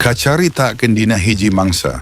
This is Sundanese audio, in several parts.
Kacaritakeun dina hiji mangsa.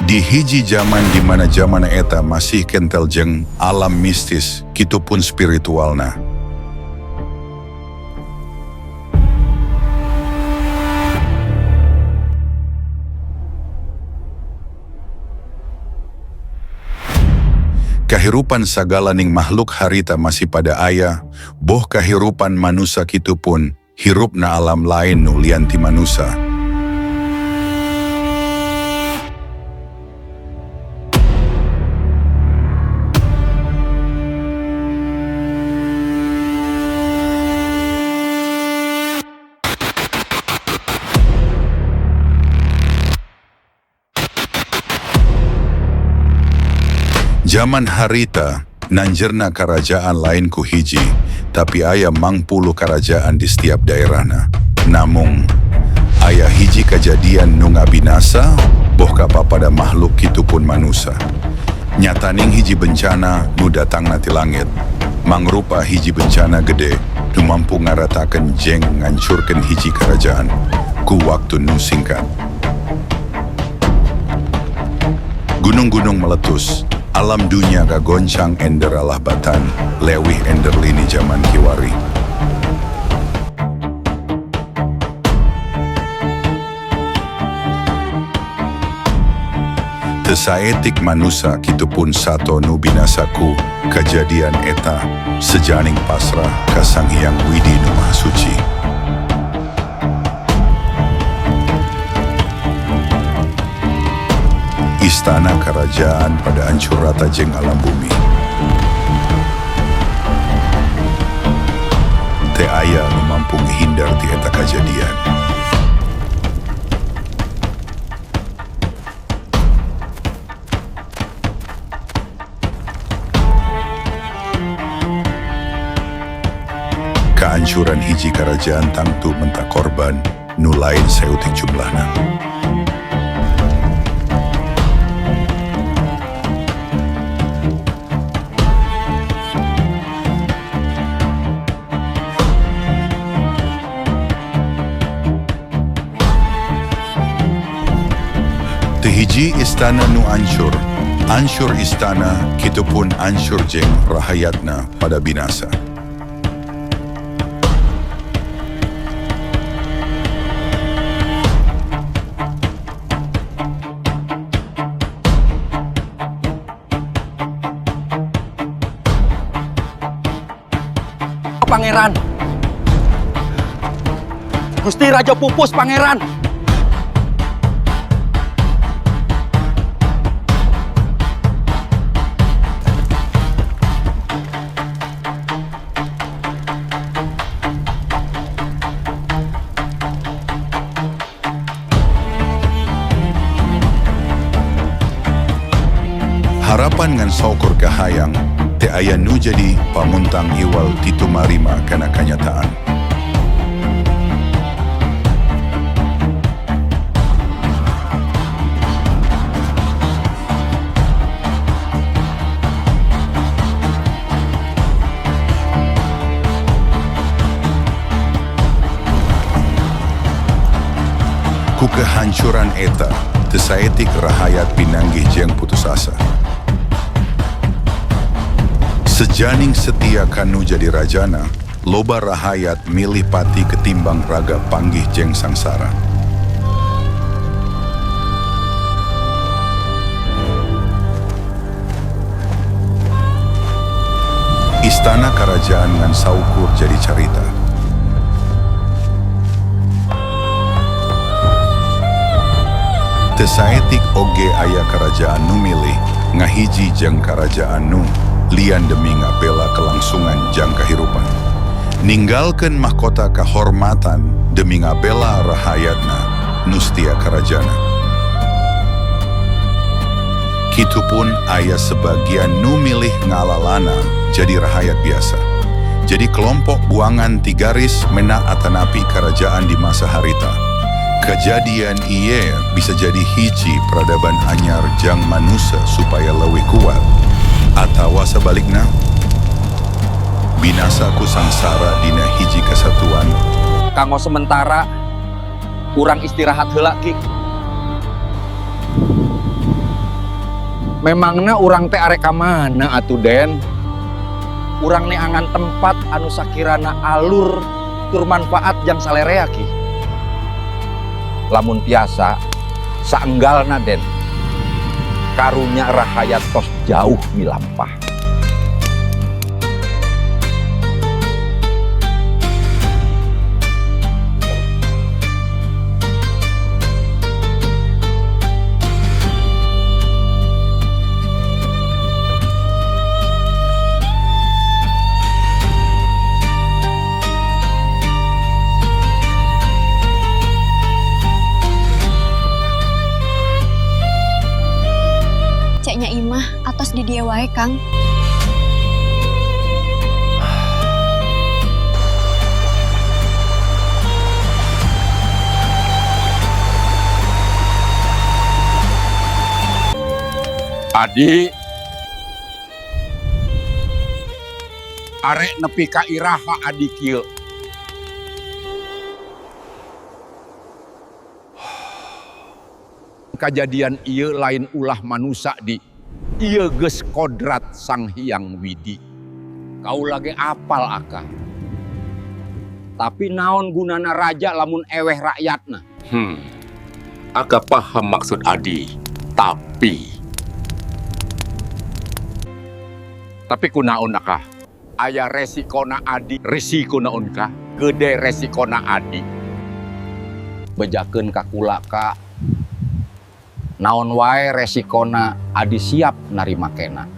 Di hiji zaman di mana zaman eta masih kentel jeung alam mistis, kitu pun spiritualna. Kahirupan sagalaning makhluk harita masih pada aya, boh kahirupan manusia kitu pun hirupna alam lain nu lian ti manusia. Zaman harita, nanjerna kerajaan lain ku hiji, tapi aya mangpuluh kerajaan di setiap daerahna. Namung, aya hiji kejadian nu ngabinasa, boh kapapada makhluk kitu pun manusia. Nyataning hiji bencana nu datangna ti langit, mangrupa hiji bencana gede nu mampu ngaratakeun jeng ngancurkeun hiji kerajaan ku waktu nu singkat. Gunung-gunung meletus, alam dunia kagoncang ender alah batan, lewih ender lini zaman kiwari. Tesaetik manusia kitu pun sato nu binasaku kejadian eta sejaning pasrah ka Sang Hyang Widi nu Maha Suci. Istana kerajaan pada hancur rata jeng alam bumi. Teu aya nu mampu ngehindar ti eta kejadian. Kehancuran hiji kerajaan tangtu mentak korban nu lain saeutik jumlahna. Hiji istana nu ancur istana kitu pun ancur jeng rahayatna pada binasa. Pangeran, Gusti Raja Pupus Pangeran. Harapan ngan saukur kahayang, te aya nu jadi pamuntang iwal titu marima kana kanyataan. Ku kehancuran eta, tesaetik rahayat pinanggih jeng putus asa. Sejaning setia kanu jadi rajana, loba rahayat milih pati ketimbang raga panggih jeng sangsara. Istana kerajaan ngan saukur jadi carita. Tesaetik oge aya kerajaan nu milih, ngahiji jeng kerajaan nu lian demi ngabela kelangsungan jang kahirupan. Ninggalkeun mahkota kehormatan demi ngabela rahayatna nustia kerajana. Kitu pun aya sebagian nu milih ngalalana jadi rahayat biasa. Jadi kelompok buangan tigaris mena atanapi kerajaan di masa harita. Kejadian ieu bisa jadi hiji peradaban anyar jang manusia supaya leuwih kuat. Atawa sebalikna, binasa ku sangsara dina hiji kesatuan. Kanggo sementara urang istirahat heula Ki. Memangna urang teh arek ka mana atuh Den? Urang neangan tempat anu sakirana alur tur manfaat jang salerea Ki. Lamun tiasa saenggalna Den, karunya rahayat tos jauh milampah. Ceknya Imah atos di dia wae Kang. Adi, arek nepi ka iraha adi kieu. Kajadian ieu lain ulah manusia di ieu geus kodrat Sang Hyang Widi. Kau lagi apal aka. Tapi naon gunana raja lamun eweh rakyatna? Aka paham maksud Adi, Tapi kunaon aka? Aya resikona Adi, risiko naon ka? Gede resikona Adi. Bejakeun ka kula ka. Naon wae resikona Adi siap narima kena.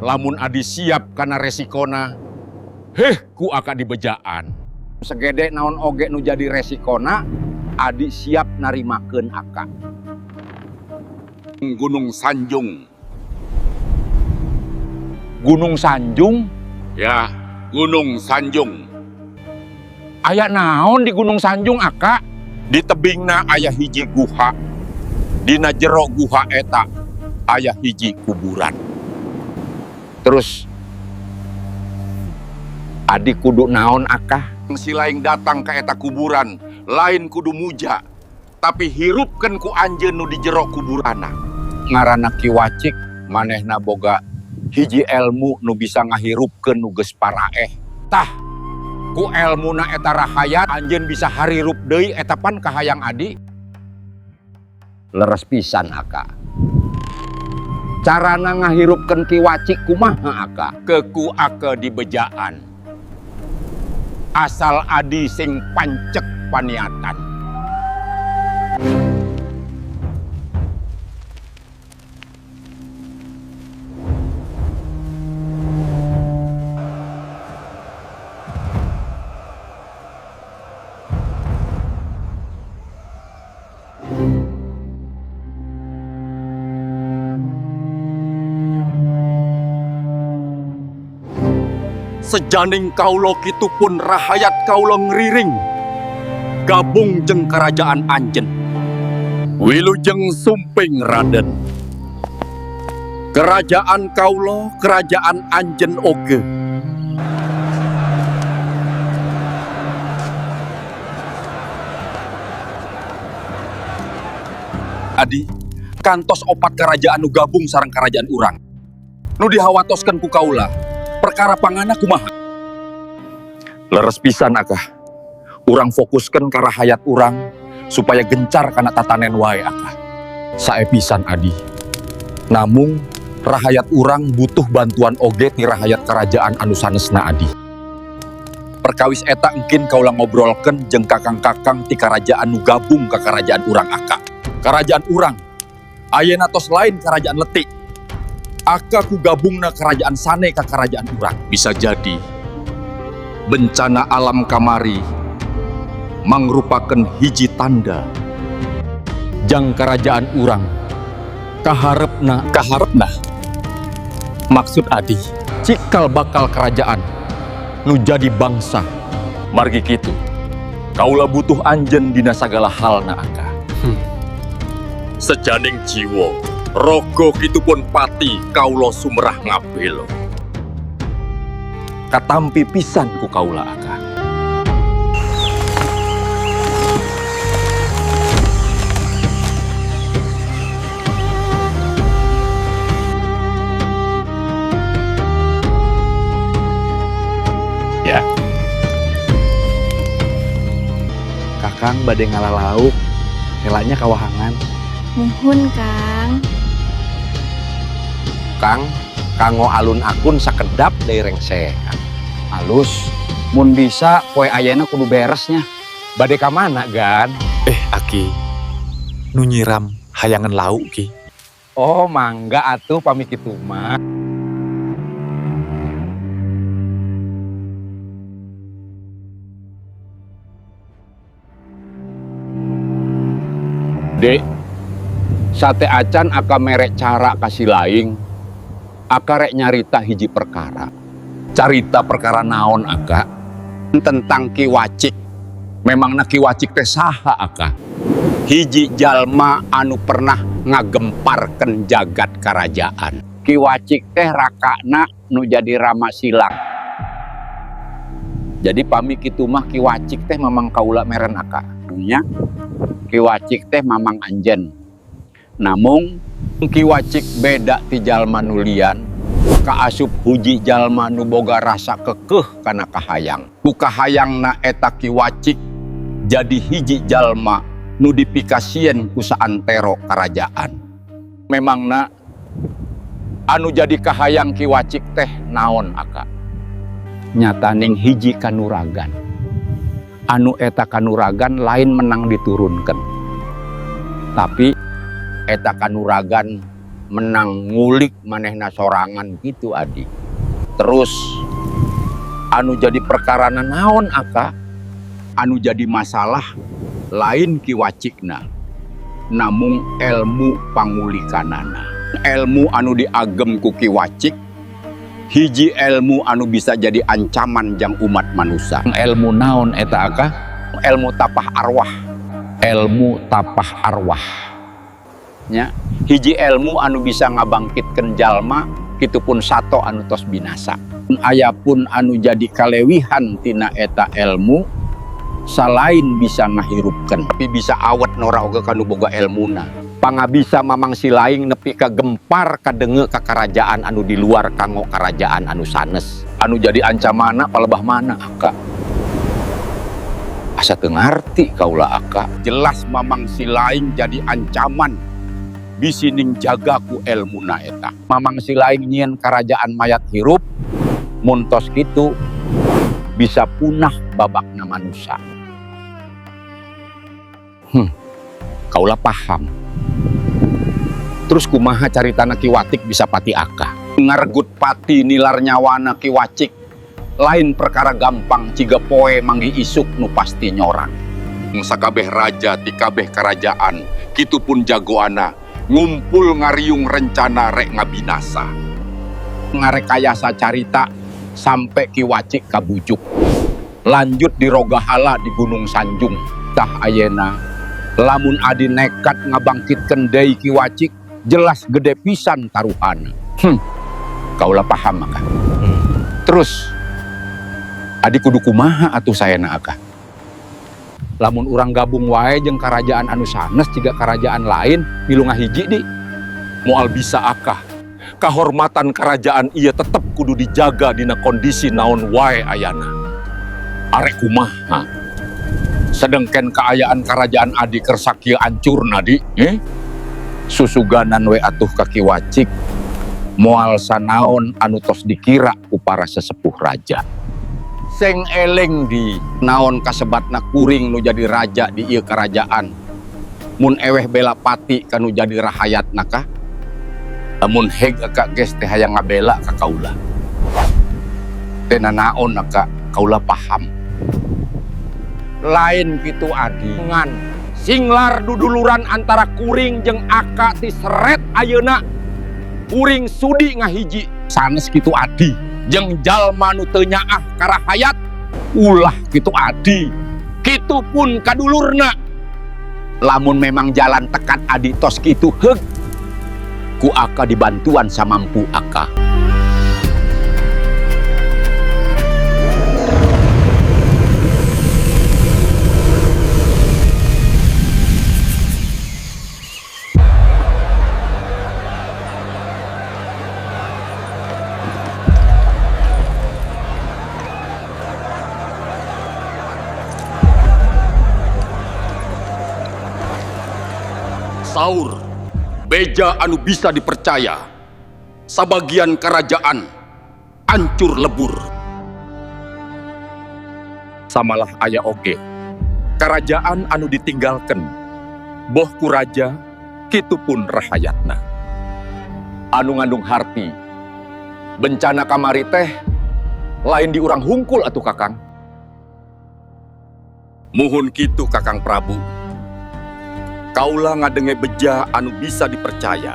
Lamun Adi siap kana resikona, ku aka dibejaan. Segede naon oge nu jadi resikona, Adi siap narimakeun aka. Gunung Sanjung. Gunung Sanjung? Ya, Gunung Sanjung. Aya naon di Gunung Sanjung aka? Di tebingna aya hiji guha. Dina jero guha eta aya hiji kuburan. Terus Adi kudu naon aka? Si lain datang ke eta kuburan, lain kudu muja, tapi hirupkeun ku anjeun nu di jero kuburana. Ngaranna Ki Wacik, manehna boga hiji ilmu nu bisa ngahirupkeun nu geus paraeh. Tah, ku elmuna eta rahayat anjeun bisa harirup deui eta pan kahayang Adi. Leres pisan aka. Carana ngahirupkeun Ki Wacik kumaha aka? Keku aka dibejaan. Asal Adi sing pancek paniatan. Sejaning kaulo kitu pun rahayat kaulo ngriring, gabung jeung kerajaan anjeun. Wilujeng sumping Raden. Kerajaan kaulo, kerajaan anjeun oge. Adi, kantos opat kerajaan nu gabung sareng kerajaan urang. Nu dihawatoskeun ku kaula, perkara pangana kumaha? Leres pisan akah. Urang fokuskeun ka rahayat urang supaya gencar kana tatanen wae akah. Sae pisan Adi. Namung rahayat urang butuh bantuan oge ti rahayat kerajaan anu sanesna Adi. Perkawis eta engkin kaula ngobrolkeun jeung kakang-kakang ti kerajaan nu gabung ka kerajaan urang aka. Kerajaan urang ayeuna tos lain kerajaan Leti. Aka ku gabungna kerajaan sane ka kerajaan urang. Bisa jadi bencana alam kamari mangrupakeun hiji tanda Jang kerajaan urang kaharepna maksud Adi cikal bakal kerajaan nu jadi bangsa. Margi kitu kaula butuh anjeun dina sagala halna aka. sejaning jiwa rogo kitu pun pati kaulo sumrah ngabelo. katampi pisan ku kaula aka. Ya. Kakang bade ngalalauk, helanya kawahangan. Muhun, Kang. Kang, kanggo alun akun sakedap dari rengsehan. Halus, mun bisa poe ayana kudu beresnya. Bade ka mana, Gan? Aki, nu nyiram hayangan lauk ki. Oh, mangga atuh pami kitu mah. Dek, sate acan aka merek cara kasih laing. Aka rek nyarita hiji perkara. Carita perkara naon aka? Tentang Ki Wacik. Memangna Ki Wacik teh saha aka? Hiji jalma anu pernah ngagemparkeun jagat karajaan. Ki Wacik teh rakana nu jadi Rama Silang. Jadi pami kitu mah Ki Wacik teh memang kaula meren aka. Nya Ki Wacik teh mamang anjen. Namung Ki Wacik beda ti jalma nulian. Kaasup huji jalma nu boga rasa kekeh kana kahayang. Ku kahayangna eta Ki Wacik jadi hiji jalma nu dipikasieun ku saantero karajaan. Memangna anu jadi kahayang Ki Wacik teh naon aka? Nyataning hiji kanuragan. Anu eta kanuragan lain menang diturunkan. Tapi eta kanuragan menang ngulik manehna sorangan gitu adi. Terus anu jadi perkara naon aka? Anu jadi masalah lain Ki Wacikna, namung ilmu pangulikanana. Ilmu anu diagem ku Ki Wacik hiji ilmu anu bisa jadi ancaman jang umat manusia. Ilmu naon eta aka? Ilmu tapah arwah. Ilmu tapah arwah. Nya, hiji ilmu anu bisa ngabangkitkeun jalma, kitupun sato anu tos binasa. Aya pun anu jadi kalewihan tina eta ilmu, salain bisa ngahirupkeun, tapi bisa awet nora oge kanu boga ilmuna. Pangabisa mamang silaing nepi ka gempar kadenge ka karajaan anu di luar kanggo karajaan anu sanes. Anu jadi ancamana palebah mana aka? Asa teu ngarti kaula aka. Jelas mamang silaing jadi ancaman bisi ning jaga ku elmuna eta. Mamang silaing nyieun karajaan mayat hirup, mun tos kitu bisa punah babakna manusia. Kaula paham. Terus kumaha caritana Ki Wacik bisa pati aka? Ngargut pati nilar nyawana Ki Wacik lain perkara gampang ciga poe manggi isuk nu pasti nyorang. Sakabeh raja ti kabeh karajaan kitu pun jagoana ngumpul ngariung rencana rek ngabinasa. Ngarekayasa carita sampai Ki Wacik kabujuk. Lanjut di Rogahala di Gunung Sanjung. Tah ayena lamun adi nekat ngabangkitkeun deui Ki Wacik jelas gede pisan taruhan. Kaulah paham maka. Terus adik kudu kumaha atuh saena aka? Lamun urang gabung wae jeung karajaan anu sanes jiga karajaan lain milu ngahiji di. Moal bisa aka. Kahormatan kerajaan ieu tetep kudu dijaga dina kondisi naon wae ayana. Arek kumaha? Sedengken kaayaan kerajaan adi keur sakieu ancurna di, susuganan we atuh ka Ki Wacik moal sanaon anu tos dikira ku para sesepuh raja. Seng eleng di naon kasebatna kuring nu jadi raja di ieu kerajaan. Mun eweh bela pati kanu jadi rahayatna kah? Mun heg aka geus teh hayang ngabela ka kaula. Teh naon aka kaula paham. Lain kitu adi ngan singlar duduluran antara kuring jeung aka ti seret ayeuna. Kuring sudi ngahiji sanes kitu adi jeung jalma nu teu nyaah karahayat ulah kitu adi. Kitu pun kadulurna. Lamun memang jalan tekat adi tos kitu heug ku aka dibantuan samampu aka. saur, beja anu bisa dipercaya, sabagian kerajaan hancur lebur. Samalah aya oge, kerajaan anu ditinggalkan, boh ku raja, kitu pun rahayatna. Anu ngandung harti, bencana kamari teh, lain di urang hungkul atuh kakang. Muhun kitu kakang Prabu. Kaulah ngadenge beja anu bisa dipercaya.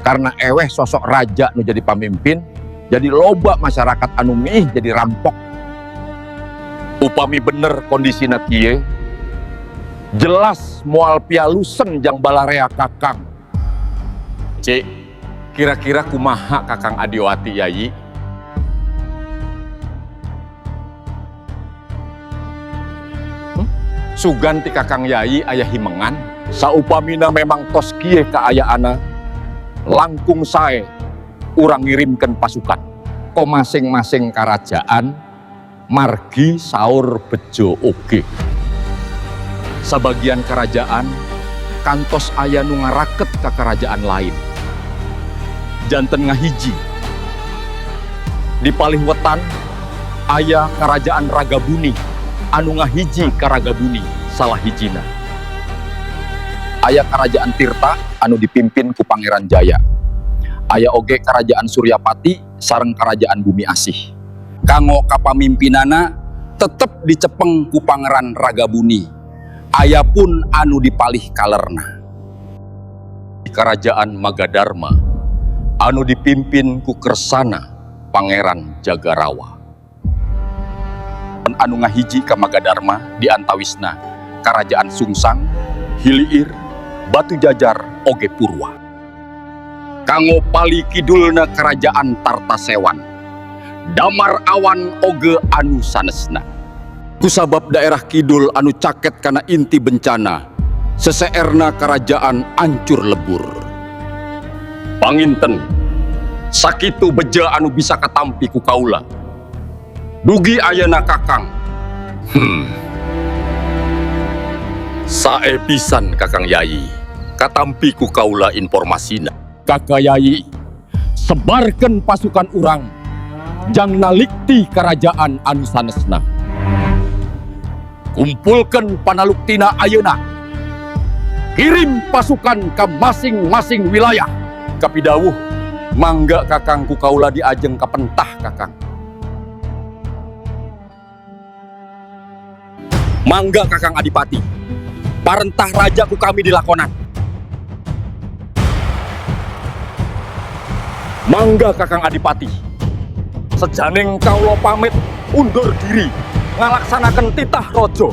Karena eweh sosok raja nu jadi pamimpin, jadi loba masyarakat anu mih jadi rampok. Upami bener kondisina kieu, jelas moal pialusen jang balarea kakang. Cik, kira-kira kumaha kakang Adiwati Yayi? Sugan ti kakang Yayi aya himengan, saupamina memang tos kieu kaayaana, langkung sae urang ngirimkeun pasukan. Ko masing-masing kerajaan margi saur bejo oge. Sabagian kerajaan kantos aya nu ngaraket ka kerajaan lain. Janten ngahiji. Di paling wetan aya kerajaan Ragabuni anu ngahiji ka Ragabuni salah hijina. Aya kerajaan Tirta anu dipimpin ku Pangeran Jaya. Aya oge kerajaan Suryapati sareng kerajaan Bumi Asih. Kanggo kapamimpinana tetep dicepeng ku Pangeran Ragabuni. Aya pun anu dipalih kalerna. Kerajaan Magadharma anu dipimpin ku Kresana Pangeran Jagarawa. Anu ngahiji ka Magadharma diantawisna kerajaan Sungsang, Hiliir, Batu Jajar, oge Purwa. Kanggo pali kidulna kerajaan Tartasewan, Damar Awan oge anu sanesna. Kusabab daerah kidul anu caket kana inti bencana, seseerna kerajaan hancur lebur. Panginten, sakitu beja anu bisa katampi ku kaula. Dugi ayana kakang. Sae pisan kakang Yayi, katampi ku kaula informasina. Kakak Yayi, sebarkan pasukan urang, jang nalikti kerajaan anu sanesna. Kumpulkan panaluktina ayeuna. Kirim pasukan ke masing-masing wilayah. Kapidawuh, mangga kakang ku kaula diajeng ka pentah kakang. Mangga kakang Adipati, parentah raja ku kami dilakonan. Mangga kakang Adipati, sejaneng kaula pamit undur diri ngalaksanakan titah rojo.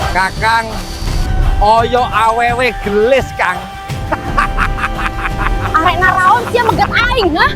Kakang, oyo awewe gelis Kang. Arek naraon sia megat aing, ha?